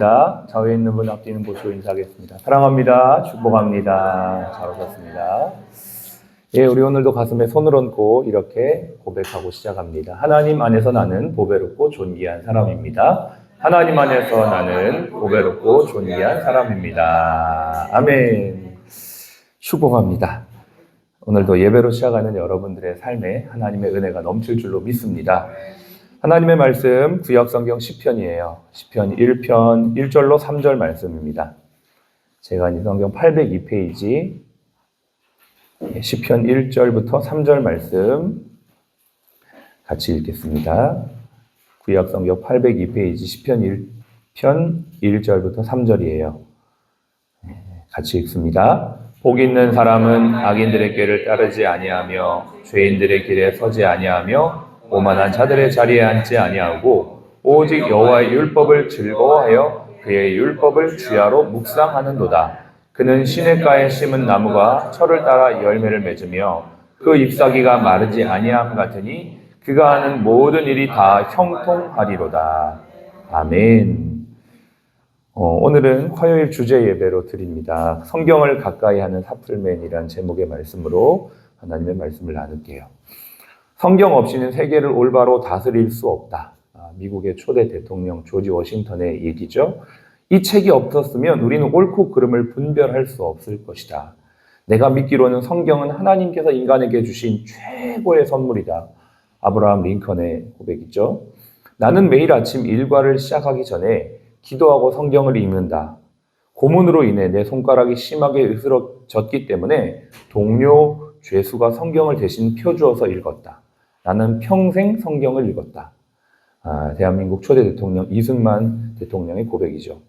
축복합니다. 좌우에 있는 분, 앞뒤 있는 곳으로 인사하겠습니다. 사랑합니다. 축복합니다. 잘 오셨습니다. 예, 우리 오늘도 가슴에 손을 얹고 이렇게 고백하고 시작합니다. 하나님 안에서 나는 보배롭고 존귀한 사람입니다. 하나님 안에서 나는 보배롭고 존귀한 사람입니다. 아멘. 축복합니다. 오늘도 예배로 시작하는 여러분들의 삶에 하나님의 은혜가 넘칠 줄로 믿습니다. 하나님의 말씀 구약성경 시편이에요. 시편 1편 1절로 3절 말씀입니다. 제가 이 성경 802페이지 시편 1절부터 3절 말씀 같이 읽겠습니다. 구약성경 802페이지 시편 1편 1절부터 3절이에요. 같이 읽습니다. 복 있는 사람은 악인들의 길을 따르지 아니하며 죄인들의 길에 서지 아니하며 오만한 자들의 자리에 앉지 아니하고 오직 여호와의 율법을 즐거워하여 그의 율법을 주야로 묵상하는도다. 그는 시냇가에 심은 나무가 철을 따라 열매를 맺으며 그 잎사귀가 마르지 아니함 같으니 그가 하는 모든 일이 다 형통하리로다. 아멘. 오늘은 화요일 주제 예배로 드립니다. 성경을 가까이 하는 사플맨이란 제목의 말씀으로 하나님의 말씀을 나눌게요. 성경 없이는 세계를 올바로 다스릴 수 없다. 미국의 초대 대통령 조지 워싱턴의 얘기죠. 이 책이 없었으면 우리는 옳고 그름을 분별할 수 없을 것이다. 내가 믿기로는 성경은 하나님께서 인간에게 주신 최고의 선물이다. 아브라함 링컨의 고백이죠. 나는 매일 아침 일과를 시작하기 전에 기도하고 성경을 읽는다. 고문으로 인해 내 손가락이 심하게 으스러졌기 때문에 동료 죄수가 성경을 대신 펴주어서 읽었다. 나는 평생 성경을 읽었다. 대한민국 초대 대통령 이승만 대통령의 고백이죠.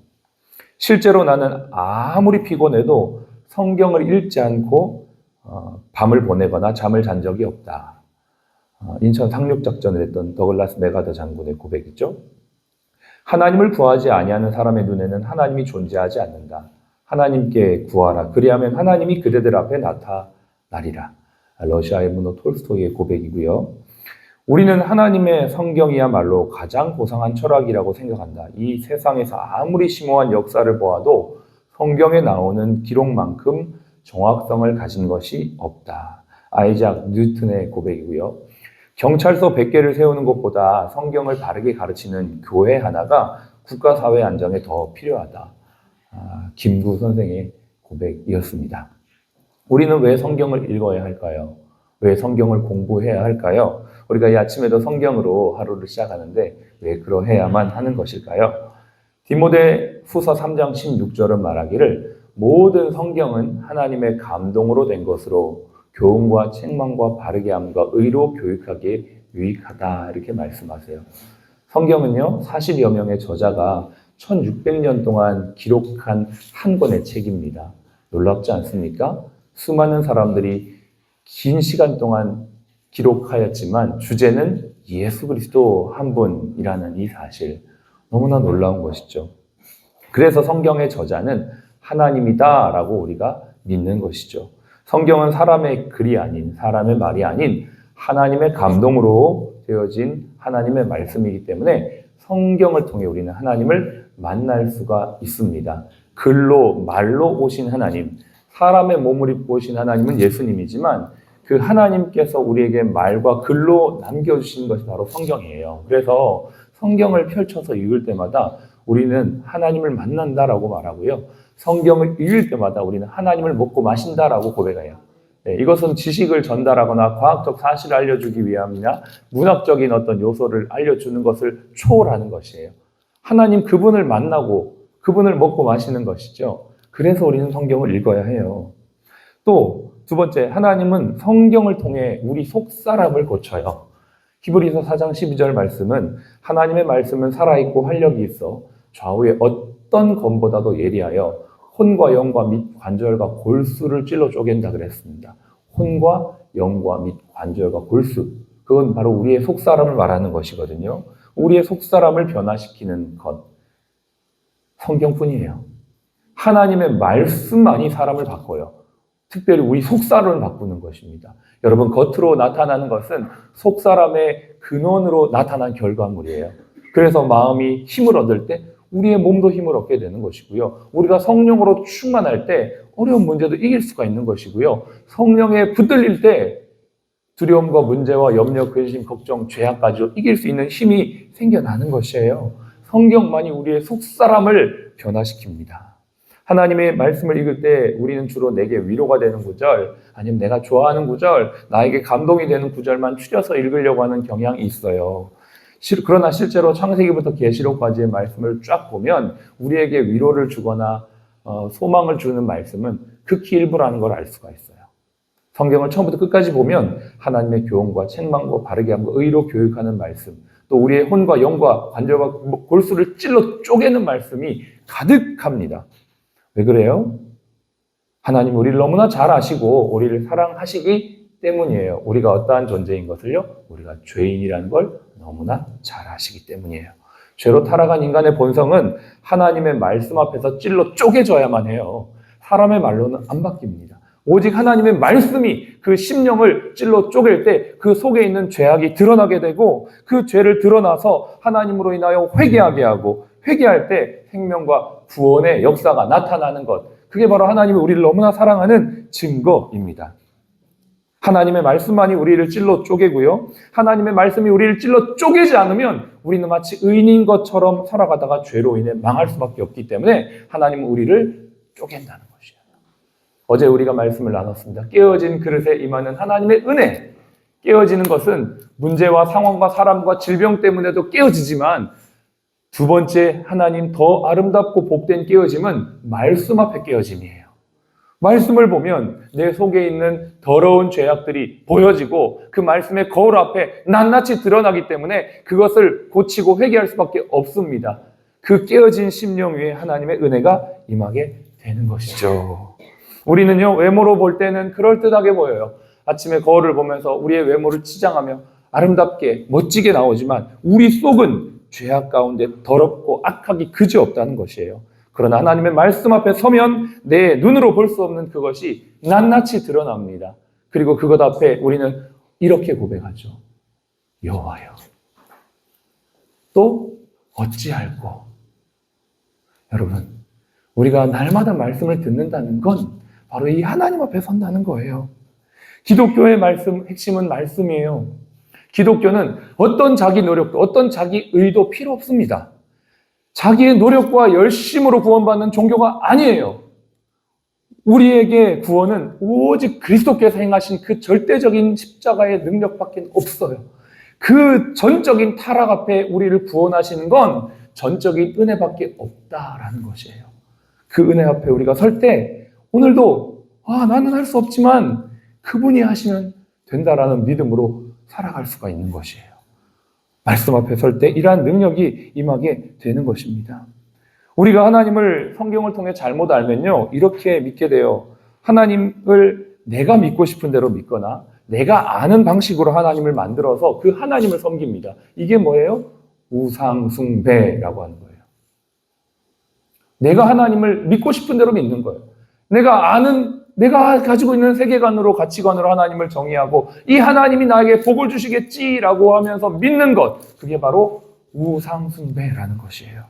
실제로 나는 아무리 피곤해도 성경을 읽지 않고 밤을 보내거나 잠을 잔 적이 없다. 인천 상륙작전을 했던 더글라스 메가더 장군의 고백이죠. 하나님을 구하지 아니하는 사람의 눈에는 하나님이 존재하지 않는다. 하나님께 구하라. 그리하면 하나님이 그대들 앞에 나타나리라. 러시아의 문호 톨스토이의 고백이고요. 우리는 하나님의 성경이야말로 가장 고상한 철학이라고 생각한다. 이 세상에서 아무리 심오한 역사를 보아도 성경에 나오는 기록만큼 정확성을 가진 것이 없다. 아이작 뉴턴의 고백이고요. 경찰서 100개를 세우는 것보다 성경을 바르게 가르치는 교회 하나가 국가사회 안정에 더 필요하다. 김구 선생의 고백이었습니다. 우리는 왜 성경을 읽어야 할까요? 왜 성경을 공부해야 할까요? 우리가 이 아침에도 성경으로 하루를 시작하는데 왜 그러해야만 하는 것일까요? 디모데 후서 3장 16절은 말하기를 모든 성경은 하나님의 감동으로 된 것으로 교훈과 책망과 바르게 함과 의로 교육하기에 유익하다 이렇게 말씀하세요. 성경은요 40여 명의 저자가 1600년 동안 기록한 한 권의 책입니다. 놀랍지 않습니까? 수많은 사람들이 긴 시간 동안 기록하였지만 주제는 예수 그리스도 한 분이라는 이 사실 너무나 놀라운 것이죠. 그래서 성경의 저자는 하나님이다라고 우리가 믿는 것이죠. 성경은 사람의 글이 아닌 사람의 말이 아닌 하나님의 감동으로 되어진 하나님의 말씀이기 때문에 성경을 통해 우리는 하나님을 만날 수가 있습니다. 글로 말로 오신 하나님, 사람의 몸을 입고 오신 하나님은 예수님이지만 그 하나님께서 우리에게 말과 글로 남겨주신 것이 바로 성경이에요. 그래서 성경을 펼쳐서 읽을 때마다 우리는 하나님을 만난다라고 말하고요. 성경을 읽을 때마다 우리는 하나님을 먹고 마신다라고 고백해요. 이것은 지식을 전달하거나 과학적 사실을 알려주기 위함이나 문학적인 어떤 요소를 알려주는 것을 초월하는 것이에요. 하나님 그분을 만나고 그분을 먹고 마시는 것이죠. 그래서 우리는 성경을 읽어야 해요. 또 두 번째, 하나님은 성경을 통해 우리 속사람을 고쳐요. 히브리서 4장 12절 말씀은 하나님의 말씀은 살아있고 활력이 있어 좌우의 어떤 검보다도 예리하여 혼과 영과 및 관절과 골수를 찔러 쪼갠다 그랬습니다. 혼과 영과 및 관절과 골수, 그건 바로 우리의 속사람을 말하는 것이거든요. 우리의 속사람을 변화시키는 것, 성경뿐이에요. 하나님의 말씀만이 사람을 바꿔요. 특별히 우리 속사람을 바꾸는 것입니다. 여러분, 겉으로 나타나는 것은 속사람의 근원으로 나타난 결과물이에요. 그래서 마음이 힘을 얻을 때 우리의 몸도 힘을 얻게 되는 것이고요. 우리가 성령으로 충만할 때 어려운 문제도 이길 수가 있는 것이고요. 성령에 붙들릴 때 두려움과 문제와 염려, 근심, 걱정, 죄악까지도 이길 수 있는 힘이 생겨나는 것이에요. 성경만이 우리의 속사람을 변화시킵니다. 하나님의 말씀을 읽을 때 우리는 주로 내게 위로가 되는 구절, 아니면 내가 좋아하는 구절, 나에게 감동이 되는 구절만 추려서 읽으려고 하는 경향이 있어요. 그러나 실제로 창세기부터 계시록까지의 말씀을 쫙 보면 우리에게 위로를 주거나 소망을 주는 말씀은 극히 일부라는 걸 알 수가 있어요. 성경을 처음부터 끝까지 보면 하나님의 교훈과 책망과 바르게 함과 의로 교육하는 말씀, 또 우리의 혼과 영과 관절과 골수를 찔러 쪼개는 말씀이 가득합니다. 왜 그래요? 하나님 우리를 너무나 잘 아시고 우리를 사랑하시기 때문이에요. 우리가 어떠한 존재인 것을요? 우리가 죄인이라는 걸 너무나 잘 아시기 때문이에요. 죄로 타락한 인간의 본성은 하나님의 말씀 앞에서 찔러 쪼개져야만 해요. 사람의 말로는 안 바뀝니다. 오직 하나님의 말씀이 그 심령을 찔러 쪼갤 때 그 속에 있는 죄악이 드러나게 되고 그 죄를 드러나서 하나님으로 인하여 회개하게 하고 회개할 때 생명과 구원의 역사가 나타나는 것. 그게 바로 하나님이 우리를 너무나 사랑하는 증거입니다. 하나님의 말씀만이 우리를 찔러 쪼개고요. 하나님의 말씀이 우리를 찔러 쪼개지 않으면 우리는 마치 의인인 것처럼 살아가다가 죄로 인해 망할 수밖에 없기 때문에 하나님은 우리를 쪼갠다는 것이에요. 어제 우리가 말씀을 나눴습니다. 깨어진 그릇에 임하는 하나님의 은혜. 깨어지는 것은 문제와 상황과 사람과 질병 때문에도 깨어지지만 두 번째 하나님 더 아름답고 복된 깨어짐은 말씀 앞에 깨어짐이에요. 말씀을 보면 내 속에 있는 더러운 죄악들이 보여지고 그 말씀의 거울 앞에 낱낱이 드러나기 때문에 그것을 고치고 회개할 수밖에 없습니다. 그 깨어진 심령 위에 하나님의 은혜가 임하게 되는 것이죠. 우리는요, 외모로 볼 때는 그럴듯하게 보여요. 아침에 거울을 보면서 우리의 외모를 치장하며 아름답게 멋지게 나오지만 우리 속은 죄악 가운데 더럽고 악하기 그지없다는 것이에요. 그러나 하나님의 말씀 앞에 서면 내 눈으로 볼 수 없는 그것이 낱낱이 드러납니다. 그리고 그것 앞에 우리는 이렇게 고백하죠. 여호와여, 또 어찌할꼬. 여러분, 우리가 날마다 말씀을 듣는다는 건 바로 이 하나님 앞에 선다는 거예요. 기독교의 말씀, 핵심은 말씀이에요. 기독교는 어떤 자기 노력도, 어떤 자기 의도 필요 없습니다. 자기의 노력과 열심으로 구원받는 종교가 아니에요. 우리에게 구원은 오직 그리스도께서 행하신 그 절대적인 십자가의 능력밖에 없어요. 그 전적인 타락 앞에 우리를 구원하시는 건 전적인 은혜밖에 없다라는 것이에요. 그 은혜 앞에 우리가 설 때 오늘도 나는 할 수 없지만 그분이 하시면 된다라는 믿음으로 살아갈 수가 있는 것이에요. 말씀 앞에 설 때 이러한 능력이 임하게 되는 것입니다. 우리가 하나님을 성경을 통해 잘못 알면요, 이렇게 믿게 돼요. 하나님을 내가 믿고 싶은 대로 믿거나 내가 아는 방식으로 하나님을 만들어서 그 하나님을 섬깁니다. 이게 뭐예요? 우상숭배라고 하는 거예요. 내가 하나님을 믿고 싶은 대로 믿는 거예요. 내가 가지고 있는 세계관으로, 가치관으로 하나님을 정의하고 이 하나님이 나에게 복을 주시겠지라고 하면서 믿는 것, 그게 바로 우상숭배라는 것이에요.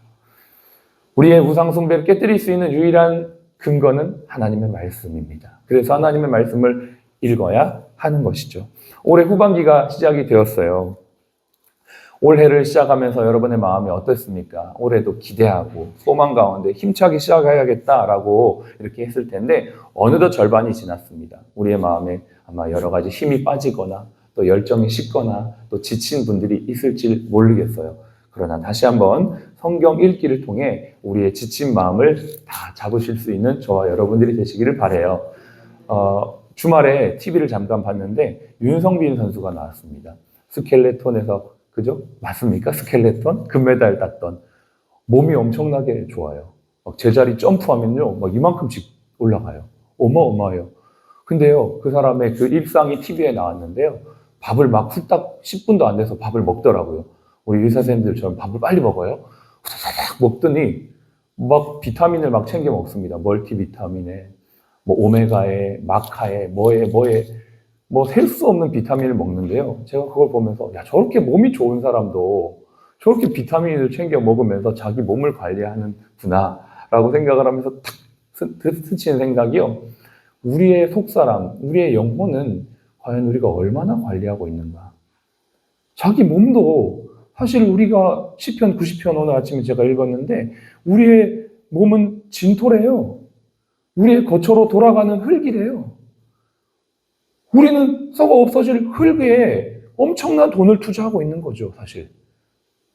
우리의 우상숭배를 깨뜨릴 수 있는 유일한 근거는 하나님의 말씀입니다. 그래서 하나님의 말씀을 읽어야 하는 것이죠. 올해 후반기가 시작이 되었어요. 올해를 시작하면서 여러분의 마음이 어떻습니까? 올해도 기대하고 소망 가운데 힘차게 시작해야겠다라고 이렇게 했을 텐데 어느덧 절반이 지났습니다. 우리의 마음에 아마 여러 가지 힘이 빠지거나 또 열정이 식거나 또 지친 분들이 있을지 모르겠어요. 그러나 다시 한번 성경 읽기를 통해 우리의 지친 마음을 다 잡으실 수 있는 저와 여러분들이 되시기를 바라요. 주말에 TV를 잠깐 봤는데 윤성빈 선수가 나왔습니다. 스켈레톤에서 그죠? 맞습니까? 스켈레톤? 금메달 땄던. 몸이 엄청나게 좋아요. 제자리 점프하면요, 이만큼씩 올라가요. 어마어마해요. 근데요, 그 사람의 그 일상이 TV에 나왔는데요, 밥을 막 후딱 10분도 안 돼서 밥을 먹더라고요. 우리 의사 선생님들처럼 밥을 빨리 먹어요. 후다닥 먹더니 막 비타민을 막 챙겨 먹습니다. 멀티비타민에, 오메가에, 마카에, 뭐에, 셀 수 없는 비타민을 먹는데요. 제가 그걸 보면서, 저렇게 몸이 좋은 사람도 저렇게 비타민을 챙겨 먹으면서 자기 몸을 관리하는구나 라고 생각을 하면서 탁 스치는 생각이요. 우리의 속사람, 우리의 영혼은 과연 우리가 얼마나 관리하고 있는가. 자기 몸도 사실 우리가 시편 90편 오늘 아침에 제가 읽었는데 우리의 몸은 진토래요. 우리의 거처로 돌아가는 흙이래요. 우리는 썩어 없어질 흙에 엄청난 돈을 투자하고 있는 거죠, 사실.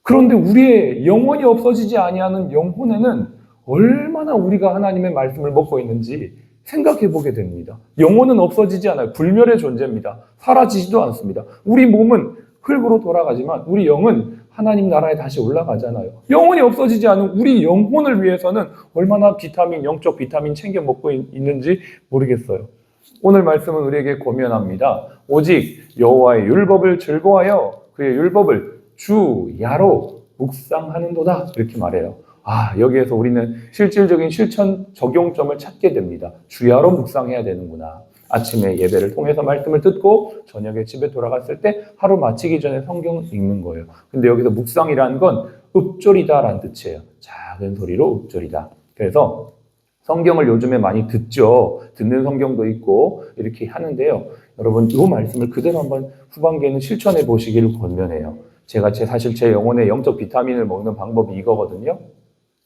그런데 우리의 영혼이 없어지지 아니하는 영혼에는 얼마나 우리가 하나님의 말씀을 먹고 있는지 생각해 보게 됩니다. 영혼은 없어지지 않아요. 불멸의 존재입니다. 사라지지도 않습니다. 우리 몸은 흙으로 돌아가지만 우리 영은 하나님 나라에 다시 올라가잖아요. 영혼이 없어지지 않은 우리 영혼을 위해서는 얼마나 비타민, 영적 비타민 챙겨 먹고 있는지 모르겠어요. 오늘 말씀은 우리에게 권면합니다. 오직 여호와의 율법을 즐거워하여 그의 율법을 주야로 묵상하는도다. 이렇게 말해요. 여기에서 우리는 실질적인 실천 적용점을 찾게 됩니다. 주야로 묵상해야 되는구나. 아침에 예배를 통해서 말씀을 듣고 저녁에 집에 돌아갔을 때 하루 마치기 전에 성경 읽는 거예요. 근데 여기서 묵상이라는 건 읊조리다라는 뜻이에요. 작은 소리로 읊조리다. 그래서 성경을 요즘에 많이 듣죠. 듣는 성경도 있고 이렇게 하는데요. 여러분 이 말씀을 그대로 한번 후반기에는 실천해 보시기를 권면해요. 제가 사실 제 영혼의 영적 비타민을 먹는 방법이 이거거든요.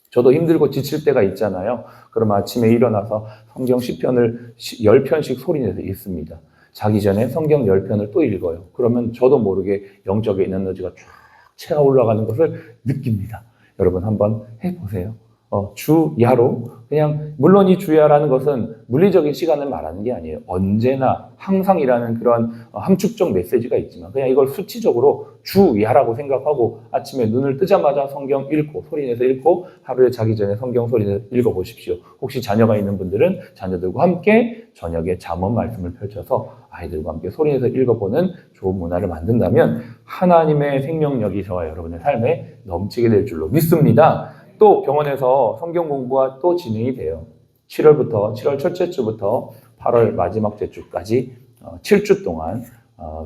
저도 힘들고 지칠 때가 있잖아요. 그럼 아침에 일어나서 성경 10편을 10편씩 소리내서 읽습니다. 자기 전에 성경 10편을 또 읽어요. 그러면 저도 모르게 영적인 에너지가 쫙 채아 올라가는 것을 느낍니다. 여러분 한번 해보세요. 주야로 그냥 물론 이 주야라는 것은 물리적인 시간을 말하는 게 아니에요. 언제나 항상이라는 그런 함축적 메시지가 있지만 그냥 이걸 수치적으로 주야라고 생각하고 아침에 눈을 뜨자마자 성경 읽고 소리내서 읽고 하루에 자기 전에 성경 소리내서 읽어보십시오. 혹시 자녀가 있는 분들은 자녀들과 함께 저녁에 잠언 말씀을 펼쳐서 아이들과 함께 소리내서 읽어보는 좋은 문화를 만든다면 하나님의 생명력이 저와 여러분의 삶에 넘치게 될 줄로 믿습니다. 또 병원에서 성경 공부가 또 진행이 돼요. 7월 첫째 주부터 8월 마지막 주까지 7주 동안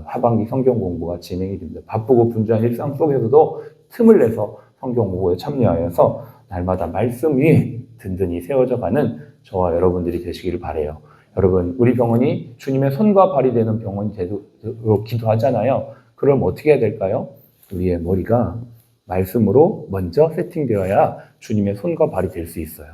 하반기 성경 공부가 진행이 됩니다. 바쁘고 분주한 일상 속에서도 틈을 내서 성경 공부에 참여하여서 날마다 말씀 위에 든든히 세워져가는 저와 여러분들이 되시기를 바라요. 여러분 우리 병원이 주님의 손과 발이 되는 병원이 되도록 기도하잖아요. 그럼 어떻게 해야 될까요? 우리의 머리가 말씀으로 먼저 세팅되어야 주님의 손과 발이 될 수 있어요.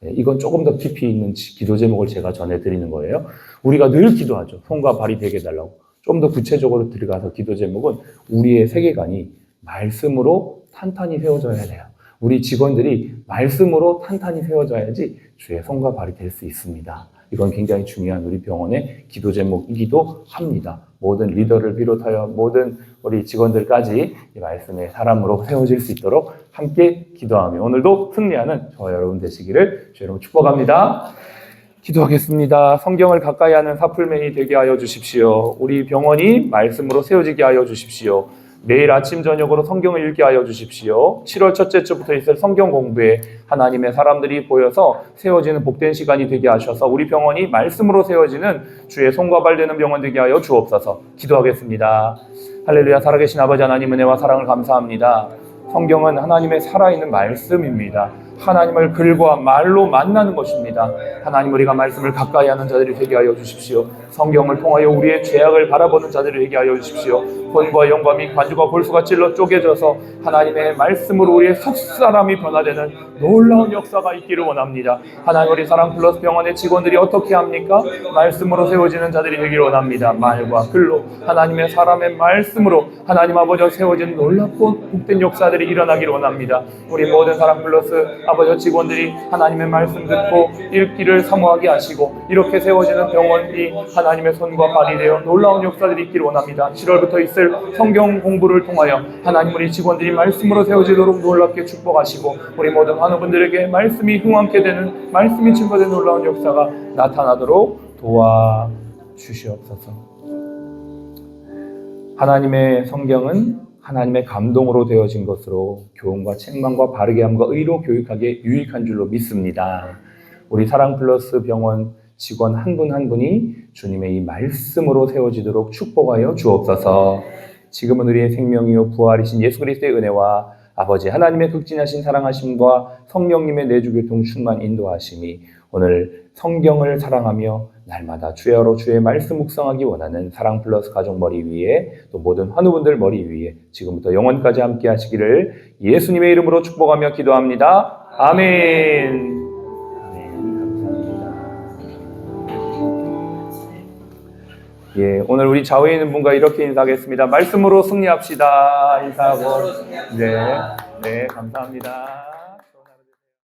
이건 조금 더 깊이 있는 기도 제목을 제가 전해드리는 거예요. 우리가 늘 기도하죠. 손과 발이 되게 해달라고. 좀 더 구체적으로 들어가서 기도 제목은 우리의 세계관이 말씀으로 탄탄히 세워져야 돼요. 우리 직원들이 말씀으로 탄탄히 세워져야지 주의 손과 발이 될 수 있습니다. 이건 굉장히 중요한 우리 병원의 기도 제목이기도 합니다. 모든 리더를 비롯하여 모든 우리 직원들까지 이 말씀의 사람으로 세워질 수 있도록 함께 기도하며 오늘도 승리하는 저와 여러분 되시기를 주의 이름으로 축복합니다. 기도하겠습니다. 성경을 가까이 하는 사풀맨이 되게 하여 주십시오. 우리 병원이 말씀으로 세워지게 하여 주십시오. 매일 아침 저녁으로 성경을 읽게 하여 주십시오. 7월 첫째 주부터 있을 성경 공부에 하나님의 사람들이 보여서 세워지는 복된 시간이 되게 하셔서 우리 병원이 말씀으로 세워지는 주의 손과 발 되는 병원 되게 하여 주옵소서. 기도하겠습니다. 할렐루야. 살아계신 아버지 하나님 은혜와 사랑을 감사합니다. 성경은 하나님의 살아있는 말씀입니다. 하나님을 글과 말로 만나는 것입니다. 하나님 우리가 말씀을 가까이 하는 자들이 되게 하여 주십시오. 성경을 통하여 우리의 죄악을 바라보는 자들이 되게 하여 주십시오. 혼과 영과 및 관주가 골수가 찔러 쪼개져서 하나님의 말씀으로 우리의 속사람이 변화되는 놀라운 역사가 있기를 원합니다. 하나님 우리 사랑플러스 병원의 직원들이 어떻게 합니까? 말씀으로 세워지는 자들이 되기를 원합니다. 말과 글로 하나님의 사람의 말씀으로 하나님 아버지와 세워진 놀랍고 복된 역사들이 일어나기를 원합니다. 우리 모든 사랑플러스 아버지 직원들이 하나님의 말씀 듣고 읽기를 사모하게 하시고 이렇게 세워지는 병원이 하나님의 손과 발이 되어 놀라운 역사들이 있기를 원합니다. 7월부터 있을 성경 공부를 통하여 하나님 우리 직원들이 말씀으로 세워지도록 놀랍게 축복하시고 우리 모든 환우분들에게 말씀이 흥황케 되는 말씀이 증거된 놀라운 역사가 나타나도록 도와주시옵소서. 하나님의 성경은 하나님의 감동으로 되어진 것으로 교훈과 책망과 바르게 함과 의로 교육하기에 유익한 줄로 믿습니다. 우리 사랑플러스 병원 직원 한 분 한 분이 주님의 이 말씀으로 세워지도록 축복하여 주옵소서. 지금은 우리의 생명이요 부활이신 예수 그리스도의 은혜와 아버지 하나님의 극진하신 사랑하심과 성령님의 내주교통 충만 인도하심이 오늘 성경을 사랑하며 날마다 주야로 주의 말씀 묵상하기 원하는 사랑 플러스 가족 머리 위에 또 모든 환우분들 머리 위에 지금부터 영원까지 함께 하시기를 예수님의 이름으로 축복하며 기도합니다. 아멘. 예, 오늘 우리 좌우에 있는 분과 이렇게 인사하겠습니다. 말씀으로 승리합시다. 인사하고. 네, 감사합니다.